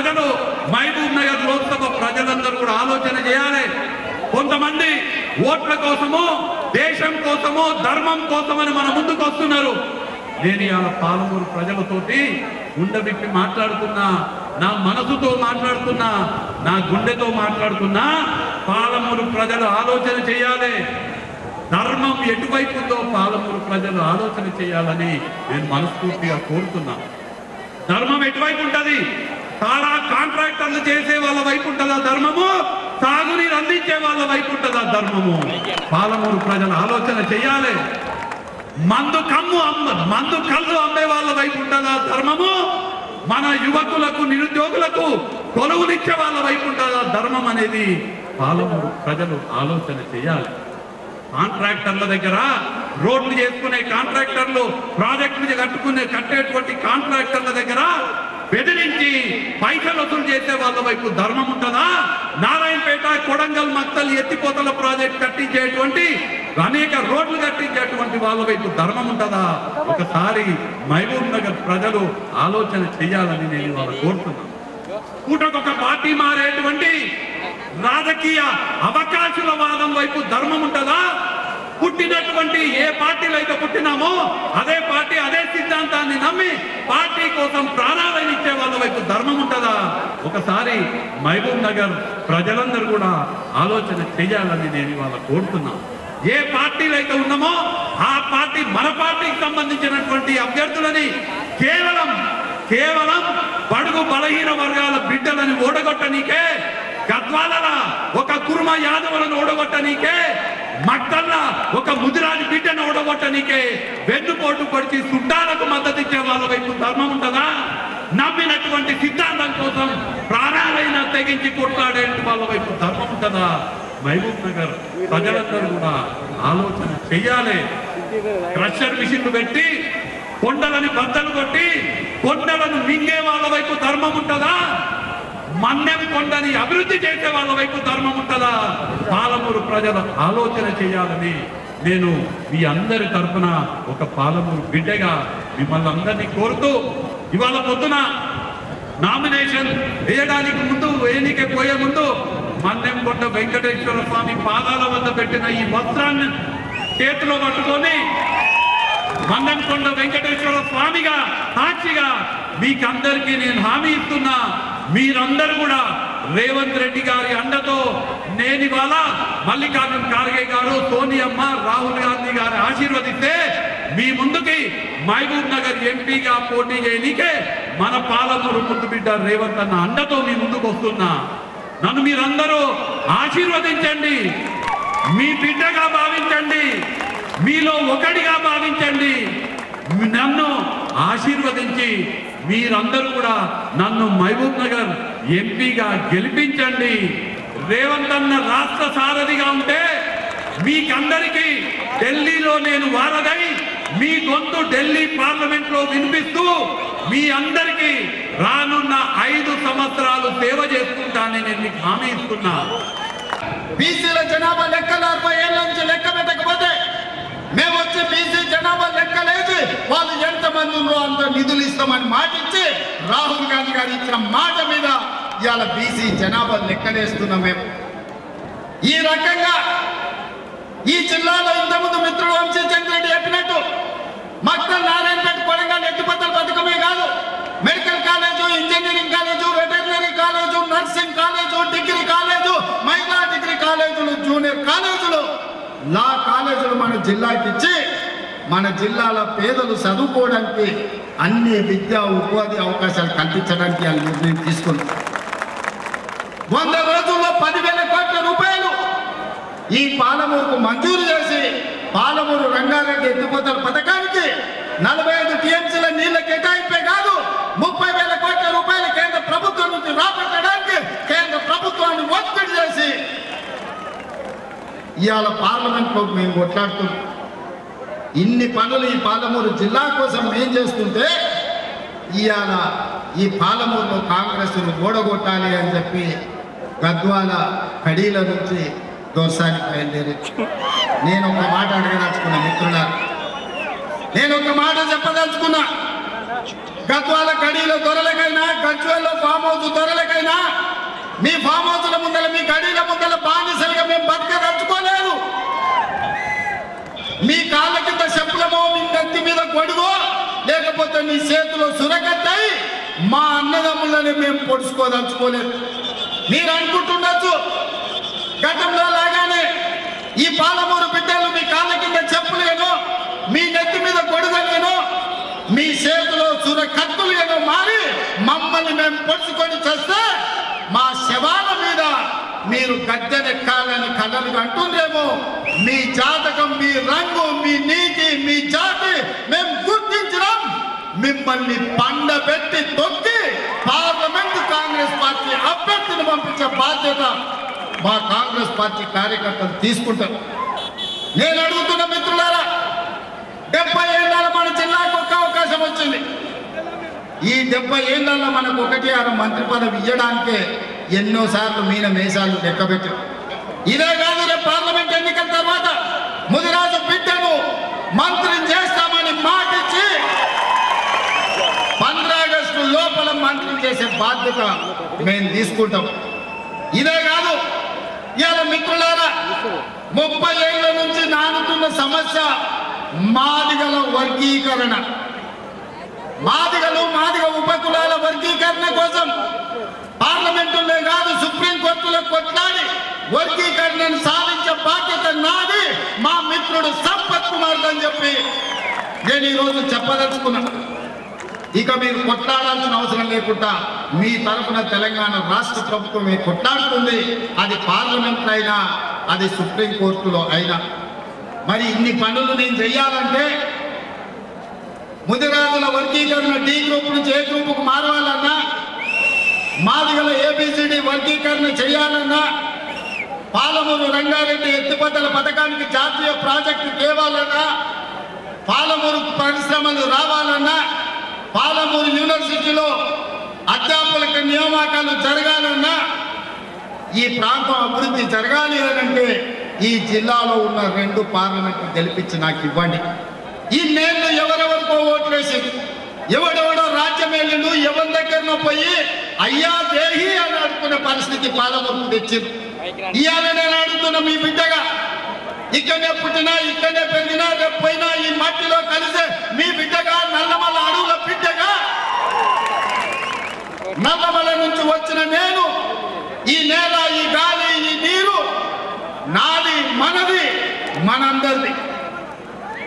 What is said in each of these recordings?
ప్రజలు, మహబూబ్ నగర్ లోక్సభ ప్రజలందరూ కూడా ఆలోచన చేయాలి. కొంతమంది ఓట్ల కోసమో, దేశం కోసమో, ధర్మం కోసమని మన ముందుకు వస్తున్నారు. నేను ఇవాళ పాలమూరు ప్రజలతోటి గుండె మాట్లాడుతున్నా, నా మనసుతో మాట్లాడుతున్నా, నా గుండెతో మాట్లాడుతున్నా. పాలమూరు ప్రజలు ఆలోచన చేయాలి. ధర్మం ఎటువైపు ఉందో పాలమూరు ప్రజలు ఆలోచన చేయాలని నేను మనస్ఫూర్తిగా కోరుతున్నా. ధర్మం ఎటువైపు ఉంటుంది? చాలా కాంట్రాక్టర్లు చేసే వాళ్ళ వైపు ఉంటుందా ధర్మము? సాగునీరు అందించే వాళ్ళ వైపు ఉంటుందా ధర్మము? పాలమూరు ప్రజలు ఆలోచన చేయాలి. మందు కళ్ళు అమ్మే వాళ్ళ వైపు ఉంటుందా ధర్మము? మన యువకులకు, నిరుద్యోగులకు కొలువులిచ్చే వాళ్ళ వైపు ఉంటుందా ధర్మం అనేది పాలమూరు ప్రజలు ఆలోచన చేయాలి. కాంట్రాక్టర్ల దగ్గర, రోడ్లు చేసుకునే కాంట్రాక్టర్లు, ప్రాజెక్టులు కట్టేటువంటి కాంట్రాక్టర్ల దగ్గర బెదిరించి పైసలు వసూలు చేసే వాళ్ళ వైపు ధర్మం ఉంటుందా? నారాయణపేట, కొడంగల్, మక్తల్ ఎత్తిపోతల ప్రాజెక్ట్ కట్టించేటువంటి, అనేక రోడ్లు కట్టించేటువంటి వాళ్ళ వైపు ధర్మం ఉంటుందా? ఒకసారి మహబూబ్ నగర్ ప్రజలు ఆలోచన చేయాలని నేను వాళ్ళ కోరుతున్నాను. పూటకొక పార్టీ మారేటువంటి రాజకీయ అవకాశాల వాదం వైపు ధర్మం ఉంటుందా? పుట్టినటువంటి ఏ పార్టీలో అయితే పుట్టినామో అదే పార్టీ, అదే సిద్ధాంతాన్ని నమ్మి పార్టీ కోసం ప్రాణాలను ఇచ్చే వాళ్ళ వైపు ధర్మం ఉంటుందా? ఒకసారి మహబూబ్ నగర్ ప్రజలందరూ కూడా ఆలోచన చేయాలని నేను ఇవాళ కోరుతున్నాను. ఏ పార్టీలో అయితే ఉన్నామో ఆ పార్టీ, మన పార్టీకి సంబంధించినటువంటి అభ్యర్థులని కేవలం బడుగు బలహీన వర్గాల బిడ్డలని ఓడగొట్టనీకే, గద్వాల ఒక కుర్మ యాదవులను ఓడగొట్టనీకే, మక్కల్ల ఒక ముదిరాజు బిడ్డను ఓడగొట్టనీకే వెన్నుపోటు పడిచి చుట్టాలకు మద్దతు ఇచ్చే వాళ్ళ వైపు ధర్మం ఉంటుందా? నమ్మినటువంటి సిద్ధాంతం కోసం ప్రాణాలైనా తెగించి కొట్లాడే వాళ్ళ వైపు ధర్మం ఉంటుందా? మహబూబ్ నగర్ ప్రజలందరూ కూడా ఆలోచన చెయ్యాలి. క్రషర్ మిషన్లు పెట్టి కొండలని బద్దలు కొట్టి కొండలను మింగే వాళ్ళ వైపు ధర్మం ఉంటుందా? మన్నెం కొండని అభివృద్ధి చేసే వాళ్ళ వైపు ధర్మం ఉంటుందా? పాలమూరు ప్రజలు ఆలోచన చేయాలని నేను మీ అందరి తరఫున ఒక పాలమూరు బిడ్డగా మిమ్మల్ని అందరినీ కోరుతూ, ఇవాళ పొద్దున నామినేషన్ వేయడానికి ముందు, ఎన్నిక పోయే ముందు మన్నెంకొండ వెంకటేశ్వర స్వామి పాదాల వద్ద పెట్టిన ఈ వస్త్రాన్ని చేతిలో పట్టుకొని మన్నెంకొండ వెంకటేశ్వర స్వామిగా సాక్షిగా మీకందరికీ నేను హామీ ఇస్తున్నా. మీరందరూ కూడా రేవంత్ రెడ్డి గారి అండతో నేను ఇవాళ మల్లికార్జున ఖార్గే గారు, సోనియమ్మ, రాహుల్ గాంధీ గారు ఆశీర్వదిస్తే మీ ముందుకి మహబూబ్ నగర్ ఎంపీగా పోటీ చేయనీకే మన పాలమూరు ముద్దు బిడ్డ రేవంత్ అన్న అండతో మీ ముందుకు వస్తున్నా. నన్ను మీరందరూ ఆశీర్వదించండి, మీ బిడ్డగా భావించండి, మీలో ఒకటిగా భావించండి. నన్ను ఆశీర్వదించి మీరందరూ కూడా నన్ను మహబూబ్ నగర్ ఎంపీగా గెలిపించండి. రేవంత్ అన్న రాష్ట్ర సారథిగా ఉంటే మీకందరికీ ఢిల్లీలో నేను వారధై మీ గొంతు ఢిల్లీ పార్లమెంట్ లో వినిపిస్తూ మీ అందరికీ రానున్న 5 సంవత్సరాలు సేవ చేసుకుంటానని నేను మీకు హామీ ఇస్తున్నా. బీసీల జనాభా లెక్కలు 40 ఏళ్ల నుంచి లెక్క పెట్టకపోతే మేము వచ్చి బీసీ జనాభా లెక్కలేసి వాళ్ళు ఎంతమంది ఉన్నారో అంత నిధులు ఇస్తామని మాట ఇచ్చి రాహుల్ గాంధీ గారు ఇచ్చిన మాట మీద ఇవాళ బీసీ జనాభా లెక్కలేస్తున్నాం. మేము ఈ రకంగా ఈ జిల్లాలో ఇంతకుముందు మిత్రుడు వంశీ చంద్రెడ్డి చెప్పినట్టు మక్తల్, నారాయణపేట, కొడంగల్ ఎత్తిపోతల పథకమే కాదు, medical college, engineering college, veterinary college, nursing college, degree college, మహిళా డిగ్రీ కాలేజీలు, జూనియర్ కాలేజీలు, లా కాలేజీలు మన జిల్లాకి ఇచ్చి మన జిల్లాల పేదలు చదువుకోవడానికి అన్ని విద్యా ఉపాధి అవకాశాలు కల్పించడానికి వాళ్ళు నిర్ణయం తీసుకుంది. 100 రోజుల్లో 10,000 కోట్ల రూపాయలు ఈ పాలమూరుకు మంజూరు చేసి పాలమూరు రంగారెడ్డి ఎత్తిపోతల పథకానికి 45 టీఎంసీల నీళ్ల కేటాయింపే కాదు 30,000 కోట్ల రూపాయలు కేంద్ర ప్రభుత్వం నుంచి రాబట్టడానికి కేంద్ర ప్రభుత్వాన్ని ఒత్తిడి చేసి ఇవాళ పార్లమెంట్లో మేము కొట్లాడుతున్నాం. ఇన్ని పనులు ఈ పాలమూరు జిల్లా కోసం ఏం చేస్తుంటే ఇవాళ ఈ పాలమూరులో కాంగ్రెస్ను ఓడగొట్టాలి అని చెప్పి గద్వాల కడీల నుంచి దోసానికి బయలుదేరి నేను ఒక మాట అడగదలుచుకున్నా. మిత్రులారా, నేను ఒక మాట చెప్పదలుచుకున్నా. గద్వాల కడీల దొరలకైనా, గజ్వేల్లో ఫామ్ హౌస్ దొరలకైనా, మీ ఫామ్ హౌస్ల ముందర, మీ కడీల ముందర బానిసలుగా మేము బతకదలుచుకోలేదు. మీ కాళ్ళ కింద చెప్పులమో, మీ నెత్తి మీద గొడుగో, లేకపోతే మీ చేతిలో సురకత్తాయి మా అన్నదమ్ములని మేము పొడుచుకోదలుచుకోలేదు. మీరు అనుకుంటుండొచ్చు గతంలో లాగానే ఈ పాలమూరు బిడ్డలు మీ కాళ్ళ కింద చెప్పులేనో, మీ నెత్తి మీద గొడుగలేనో, మీ చేతిలో సురకత్తులుగానో మారి మమ్మల్ని మేము పొడుచుకొని చేస్తే మా శవాల మీద మీరు గద్దెనెక్కాలని కలలు అంటుండేమో. మీ జాతకం, మీ రంగు, మీ నీతి, మీ జాతి మేము గుర్తించడం, మిమ్మల్ని పండబెట్టి తొక్కి పార్లమెంట్ కాంగ్రెస్ పార్టీ అభ్యర్థిని పంపించే బాధ్యత మా కాంగ్రెస్ పార్టీ కార్యకర్తలు తీసుకుంటారు. నేను అడుగుతున్న మిత్రులారా, 70 ఏళ్ళ మన జిల్లాకు ఒక్క అవకాశం వచ్చింది. ఈ 70 ఏళ్ళలో మనకు 1-6 మంత్రి పదవి ఇవ్వడానికే ఎన్నోసార్లు మీన మేషాలు లెక్కబెట్టారు. ఇదే కాదు, రేపు పార్లమెంట్ ఎన్నికల తర్వాత ముదిరాజు బిడ్డను మంత్రిని చేస్తామని మాటిచ్చి 15 ఆగస్టు లోపల మంత్రిని చేసే బాధ్యత మేము తీసుకుంటాం. ఇదే కాదు, ఇవాళ మిత్రులారా 30 ఏళ్ల నుంచి నానుతున్న సమస్య మాదిగల వర్గీకరణ. మాదిగలు, మాదిగ ఉపకులాల వర్గీకరణ కోసం పార్లమెంటులో కాదు సుప్రీంకోర్టులో కొట్లాడి వర్గీకరణను సాధించే బాధ్యత నాది, మా మిత్రుడు సంపత్ కుమార్ అని చెప్పి నేను ఈరోజు చెప్పదలుచుకున్నా. ఇక మీరు కొట్లాడాల్సిన అవసరం లేకుండా మీ తరఫున తెలంగాణ రాష్ట్ర ప్రభుత్వమే కొట్లాడుతుంది. అది పార్లమెంట్ అయినా, అది సుప్రీంకోర్టులో అయినా. మరి ఇన్ని పనులు నేను చెయ్యాలంటే ముదిరాజుల వర్గీకరణ డి గ్రూప్ నుంచి ఏ గ్రూపుకు మారవాలన్నా, మాదిగల ఏబిసిడి వర్గీకరణ చేయాలన్నా, పాలమూరు రంగారెడ్డి ఎత్తిపోతల పథకానికి జాతీయ ప్రాజెక్టు తేవాలన్నా, పాలమూరు పరిశ్రమలు రావాలన్నా, పాలమూరు యూనివర్సిటీలో అధ్యాపకులకు నియామకాలు జరగాలన్నా, ఈ ప్రాంతం అభివృద్ధి జరగాలి అంటే ఈ జిల్లాలో ఉన్న 2 పార్లమెంట్లు గెలిపించి నాకు ఇవ్వండి. ఈ నేళ్ళు ఎవరెవరికో ఓట్లేసి ఎవడెవడో రాజ్యం వెళ్ళిండు, ఎవరి దగ్గరనో పోయి అయ్యా దేహి అని అడుగుకునే పరిస్థితి పాలమూరు తెచ్చింది. ఇవాళ నేను అడుగుతున్న మీ బిడ్డగా, ఇక్కడనే పుట్టినా, ఇక్కడనే పెరిగినా, రేపు పోయినా ఈ మట్టిలో కలిసే మీ బిడ్డగా, నల్లమల అడవుల బిడ్డగా, నల్లమల నుంచి వచ్చిన నేను ఈ నేల, ఈ గాలి, ఈ నీరు నాది, మనది, మనందరిది.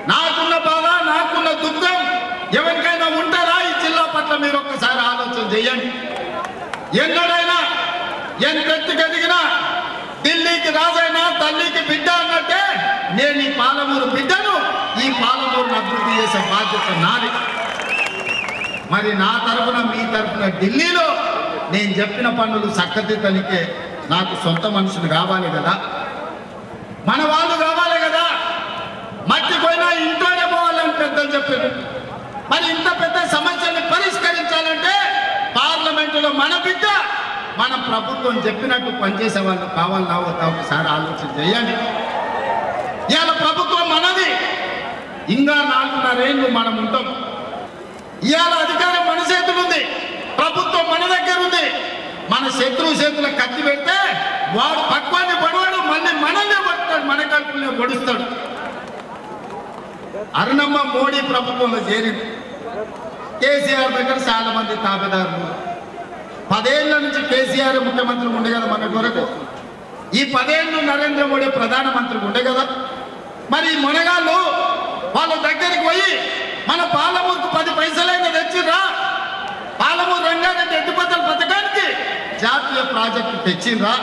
నాకున్న బాధ, నాకున్న దుఃఖం ఎవరికైనా ఉంటారా ఈ జిల్లా పట్ల? మీరు ఒక్కసారి ఆలోచన చేయండి. ఎన్నడైనా ఎంతెత్తుకు ఎదిగినా ఢిల్లీకి రాజైనా తల్లికి బిడ్డ అన్నట్టే నేను ఈ పాలమూరు బిడ్డను, ఈ పాలమూరును అభివృద్ధి చేసే బాధ్యత నాది. మరి నా తరఫున, మీ తరఫున ఢిల్లీలో నేను చెప్పిన పనులు చక్కదిద్దనికే నాకు సొంత మనుషులు కావాలి కదా, మన వాళ్ళు కావాలి కదా. మట్టి పోయినా ఇంట్లోనే పోవాలని పెద్దలు చెప్పారు. మరి ఇంత పెద్ద సమస్యని పరిష్కరించాలంటే పార్లమెంటులో మన బిడ్డ, మన ప్రభుత్వం చెప్పినట్టు పనిచేసే వాళ్ళు కావాలన్నా వద్దా ఒకసారి ఆలోచన చేయండి. ఇవాళ ప్రభుత్వం మనది, ఇంకా 4.5 ఏళ్ళు మనం ఉంటాం. ఇవాళ అధికారం మన చేతులు ఉంది, ప్రభుత్వం మన దగ్గర ఉంది. మన శత్రువు చేతుల కత్తి పెడితే వాడు పక్వాన్ని పడవాడు, మళ్ళీ మనల్నే పడతాడు, మన కడుపునే పొడుస్తాడు. అరుణమ్మ మోడీ ప్రభుత్వంలో చేరింది. కేసీఆర్ దగ్గర చాలా మంది తాబేదారులు. 10 ఏళ్ల నుంచి కేసీఆర్ ముఖ్యమంత్రి ఉండే కదా మన వరకు. ఈ 10 ఏళ్ళు నరేంద్ర మోడీ ప్రధానమంత్రి ఉండే కదా. మరి మునగాళ్ళు వాళ్ళ దగ్గరికి పోయి మన పాలమూరుకు 10 పైసలైనా తెచ్చిర్రా, పాలమూరు రంగారెడ్డి ఎత్తిపోతల పథకానికి జాతీయ ప్రాజెక్టు తెచ్చిండ్రా?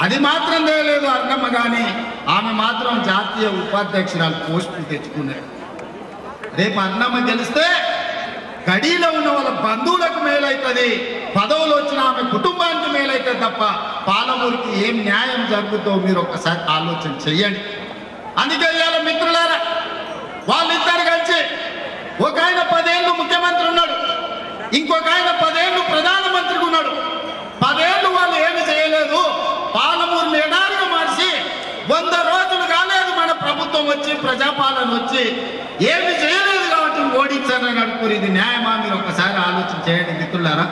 అది మాత్రం లేదు అన్నమ్మ, కానీ ఆమె మాత్రం జాతీయ ఉపాధ్యక్షురాలు పోస్టులు తెచ్చుకున్నారు. రేపు అన్నమ్మ గెలిస్తే గడిలో ఉన్న వాళ్ళ బంధువులకు మేలవుతుంది, పదవులు వచ్చిన ఆమె కుటుంబానికి మేలవుతుంది తప్ప పాలమూరుకి ఏం న్యాయం జరుగుతుందో మీరు ఒక్కసారి ఆలోచన చెయ్యండి. అందుకే ఇవాళ మిత్రులారా, వాళ్ళిద్దరు కలిసి ఒక ఆయన 10 ఏళ్ళు ముఖ్యమంత్రి ఉన్నాడు, ఇంకొక ఆయన 10 ఏళ్ళు ప్రధానమంత్రిగా ఉన్నాడు. 10 ఏళ్ళు వాళ్ళు ఏమి చేయలేదు, పాలమూరుని ఎడారిగా మార్చి 100 రోజులు కాలేదు మన ప్రభుత్వం వచ్చి, ప్రజాపాలన వచ్చి ఏమి చేయలేదు కాబట్టి మందిని ఓడించారని అనుకుని ఇది న్యాయమా? మీరు ఒకసారి ఆలోచన చేయండి మిత్రులారా.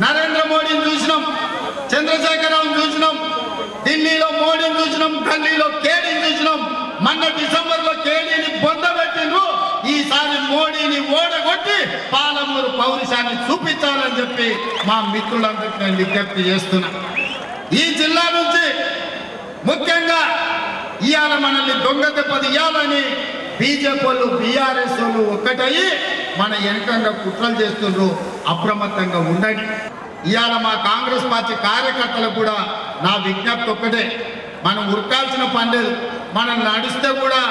నరేంద్ర మోడీని చూసినాం, చంద్రశేఖరరావుని చూసినాం, ఢిల్లీలో మోడీని చూసినాం, ఢిల్లీలో కేడీని చూసినాం. మొన్న డిసెంబర్లో కేడీని పొందబెట్టిండ్రు. ఈసారి మోడీని ఓడగొట్టి పాలమూరు పౌరుషాన్ని చూపించాలని చెప్పి మా మిత్రులందరికీ నేను విజ్ఞప్తి చేస్తున్నా. ఈ జిల్లా నుంచి ముఖ్యంగా ఇవాళ మనల్ని దొంగ దెబ్బలు ఇవ్వాలని బీజేపీ వాళ్ళు బీఆర్ఎస్ వాళ్ళు ఒక్కటయ్యి మన వెనకంగా కుట్రలు చేస్తుండ్రు. అప్రమత్తంగా ఉండండి. ఇవాళ మా కాంగ్రెస్ పార్టీ కార్యకర్తలకు కూడా నా విజ్ఞప్తి ఒక్కటే, మనం ఉరకాల్సిన పని లేదు. మనం నడిస్తే కూడా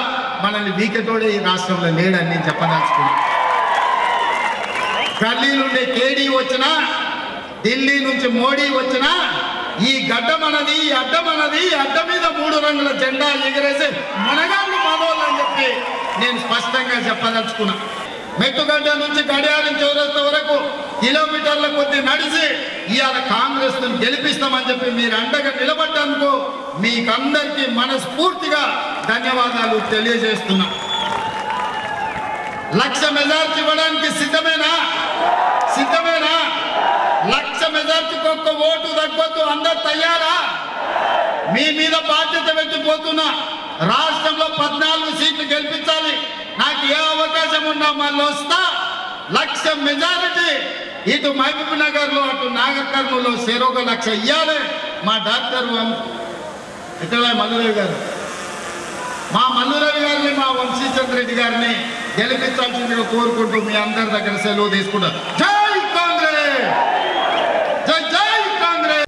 మనల్ని వీకెటోడే ఈ రాష్ట్రంలో లేడని నేను చెప్పదలుచుకున్నా. ఢిల్లీ నుండి కేడీ వచ్చినా, ఢిల్లీ నుంచి మోడీ వచ్చినా, ఈ గడ్డ మనది, ఈ అడ్డ మనది, ఈ అడ్డ మీద 3 రంగుల జెండా ఎగిరేసి మనగాళ్ళు మనోళ్ళు అని చెప్పి నేను స్పష్టంగా చెప్పదలుచుకున్నా. మెట్టుగడ్డ నుంచి గడియారం చౌరస్తా వరకు కిలోమీటర్ల కొద్ది నడిచి ఇవాళ కాంగ్రెస్ ను గెలిపిస్తామని చెప్పి మీరు అండగా నిలబడ్డందుకు మీకందరికీ మనస్ఫూర్తిగా ధన్యవాదాలు తెలియజేస్తున్నా. 1,00,000 మెజార్టీ ఇవ్వడానికి సిద్ధమేనా? 1,00,000 మెజార్టీకి ఒక్క ఓటు తగ్గొద్దు. అందరు తయారా? మీ మీద బాధ్యత పెట్టిపోతున్నా. రాష్ట్రంలో 14 సీట్లు గెలిపించాలి. నాకు ఏ అవకాశం ఉన్నా మళ్ళీ వస్తా. 1,00,000 మెజారిటీ ఇటు మహబూబ్ నగర్ లో అటు నాగర్ కర్నూలులో చెరొక 1,00,000 ఇయ్యాలి. మా డాక్టర్ ఇక్కడ మల్లురవి గారు, మా మల్లురవి గారిని, మా వంశీచంద్ర రెడ్డి గారిని గెలిపించాల్సిందిగా కోరుకుంటూ మీ అందరి దగ్గర సెలవు తీసుకుంటా. జై కాంగ్రెస్, జై జై కాంగ్రెస్.